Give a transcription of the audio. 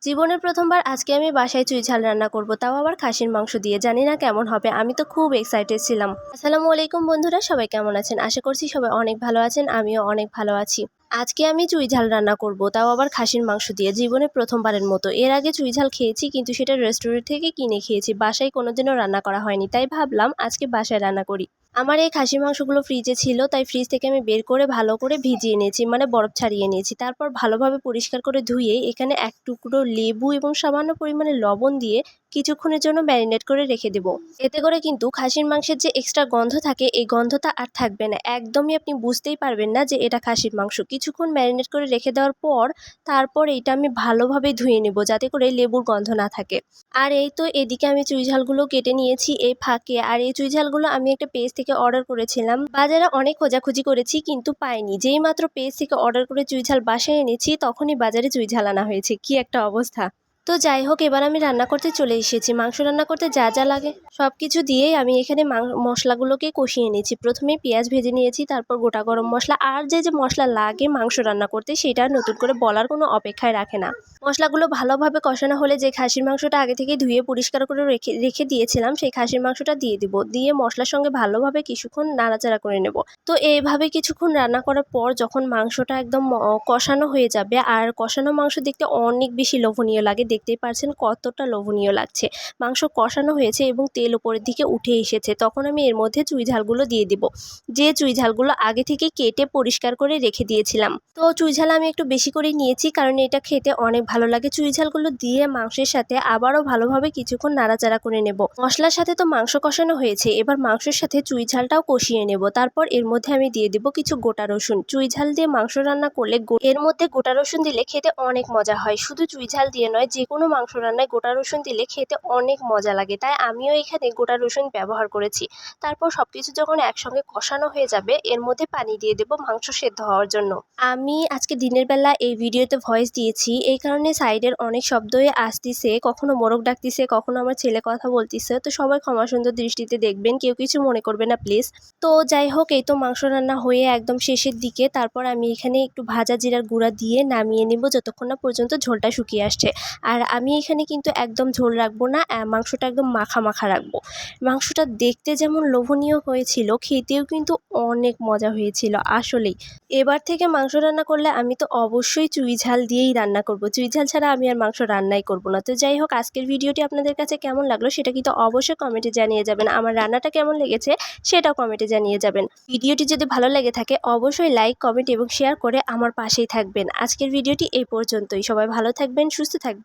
জীবনের প্রথমবার আজকে আমি বাসায় চুই ঝাল রান্না করব, তাও আবার খাসির মাংস দিয়ে। জানি না কেমন হবে, আমি তো খুব এক্সাইটেড ছিলাম। আসসালামু আলাইকুম বন্ধুরা, সবাই কেমন আছেন? আশা করছি সবাই অনেক ভালো আছেন, আমিও অনেক ভালো আছি। আজকে আমি চুই ঝাল রান্না করব, তাও আবার খাসির মাংস দিয়ে, জীবনে প্রথমবারের মতো। এর আগে চুই ঝাল খেয়েছি, কিন্তু সেটা রেস্টুরেন্ট থেকে কিনে খেয়েছি, বাসায় কোনোদিনও রান্না করা হয়নি। তাই ভাবলাম আজকে বাসায় রান্না করি। আমার এই খাসির মাংসগুলো ফ্রিজে ছিল, তাই ফ্রিজ থেকে আমি বের করে ভালো করে ভিজিয়ে নিয়েছি, মানে বরফ ছাড়িয়ে নিয়েছি। তারপর ভালোভাবে পরিষ্কার করে ধুয়ে এখানে এক টুকরো লেবু এবং সামান্য পরিমাণে লবণ দিয়ে কিছুক্ষণের জন্য ম্যারিনেট করে রেখে দেব। এতে করে কিন্তু খাসির মাংসের যে এক্সট্রা গন্ধ থাকে, এই গন্ধটা আর থাকবে না। একদমই আপনি বুঝতেই পারবেন না যে এটা খাসির মাংস। কিছুক্ষণ ম্যারিনেট করে রেখে দেওয়ার পর তারপর এটা আমি ভালোভাবে ধুয়ে নেব, যাতে করে লেবুর গন্ধ না থাকে। আর এই তো এদিকে আমি চুই ঝালগুলো কেটে নিয়েছি এই ফাঁকে। আর এই চুই ঝালগুলো আমি একটা পেজ থেকে অর্ডার করেছিলাম। বাজারে অনেক খোঁজাখুঁজি করেছি, কিন্তু পাইনি। যেই মাত্র পেজ থেকে অর্ডার করে চুই ঝাল বাসায় এনেছি, তখনই বাজারে চুই ঝাল আনা হয়েছে। কি একটা অবস্থা! তো যাই হোক, এবার আমি রান্না করতে চলে এসেছি। মাংস রান্না করতে যা যা লাগে সব কিছু দিয়েই আমি এখানে মশলাগুলোকে কষিয়ে নিয়েছি। প্রথমে পেঁয়াজ ভেজে নিয়েছি, তারপর গোটা গরম মশলা আর যে যে মশলা লাগে মাংস রান্না করতে, সেটা আর নতুন করে বলার কোনো অপেক্ষায় রাখে না। মশলাগুলো ভালোভাবে কষানো হলে যে খাসির মাংসটা আগে থেকে ধুয়ে পরিষ্কার করে রেখে রেখে দিয়েছিলাম, সেই খাসির মাংসটা দিয়ে দিব। দিয়ে মশলার সঙ্গে ভালোভাবে কিছুক্ষণ নাড়াচাড়া করে নেব। তো এইভাবে কিছুক্ষণ রান্না করার পর যখন মাংসটা একদম কষানো হয়ে যাবে, আর কষানো মাংস দেখতে অনেক বেশি লোভনীয় লাগে, দেখতেই পারছেন কতটা লোভনীয় লাগছে। মাংস কষানো হয়েছে এবং তেল উপরের দিকে উঠে এসেছে, তখন আমি এর মধ্যে চুই ঝালগুলো দিয়ে দিব, যে চুই ঝালগুলো আগে থেকে কেটে পরিষ্কার করে রেখে দিয়েছিলাম। তো চুই ঝাল আমি একটু বেশি করে নিয়েছি, কারণ এটা খেতে অনেক ভালো লাগে। চুই ঝালগুলো দিয়ে মাংসের সাথে আবারও ভালোভাবে কিছুক্ষণ নাড়াচাড়া করে নেব। মশলার সাথে তো মাংস কষানো হয়েছে, এবার মাংসের সাথে চুই ঝালটাও কষিয়ে নেব। তারপর এর মধ্যে আমি দিয়ে দিব কিছু গোটা রসুন। চুই ঝাল দিয়ে মাংস রান্না করলে এর মধ্যে গোটা রসুন দিলে খেতে অনেক মজা হয়। শুধু চুই ঝাল দিয়ে নয়, যে কোনো মাংস রান্নায় গোটা রসুন দিলে খেতে অনেক মজা লাগে, তাই আমিও এখানে গোটা রসুন ব্যবহার করেছি। তারপর সবকিছু যখন একসঙ্গে কষানো হয়ে যাবে, এর মধ্যে পানি দিয়ে দেব মাংস সেদ্ধ হওয়ার জন্য। আমি আজকে দিনের বেলা এই ভিডিওতে ভয়েস দিয়েছি, এই কারণে সাইডের অনেক শব্দই আসতিছে, কখনো মোরগ ডাকতিছে, কখনো আমার ছেলে কথা বলতিছে। তো সবাই ক্ষমা সুন্দর দৃষ্টিতে দেখবেন, কেউ কিছু মনে করবে না প্লিজ। তো যাই হোক, এই তো মাংস রান্না হয়ে একদম শেষের দিকে। তারপর আমি এখানে একটু ভাজা জিরার গুঁড়া দিয়ে নামিয়ে নিব, যতক্ষণ না পর্যন্ত ঝোলটা শুকিয়ে আসছে। আর আমি এখানে কিন্তু একদম ঝোল রাখবো না, মাংসটা একদম মাখা মাখা রাখবো। মাংসটা দেখতে যেমন লোভনীয় হয়েছিল, খেতেও কিন্তু অনেক মজা হয়েছিল আসলেই। এবার থেকে মাংস রান্না করলে আমি তো অবশ্যই চুই ঝাল দিয়েই রান্না করব। চুই ঝাল ছাড়া আমি আর মাংস রান্নাই করব না। তো যাই হোক, আজকের ভিডিওটি আপনাদের কাছে কেমন লাগলো সেটা কিন্তু অবশ্যই কমেন্টে জানিয়ে যাবেন। আমার রান্নাটা কেমন লেগেছে সেটাও কমেন্টে জানিয়ে যাবেন। ভিডিওটি যদি ভালো লেগে থাকে অবশ্যই লাইক, কমেন্ট এবং শেয়ার করে আমার পাশেই থাকবেন। আজকের ভিডিওটি এই পর্যন্তই। সবাই ভালো থাকবেন, সুস্থ থাকবেন।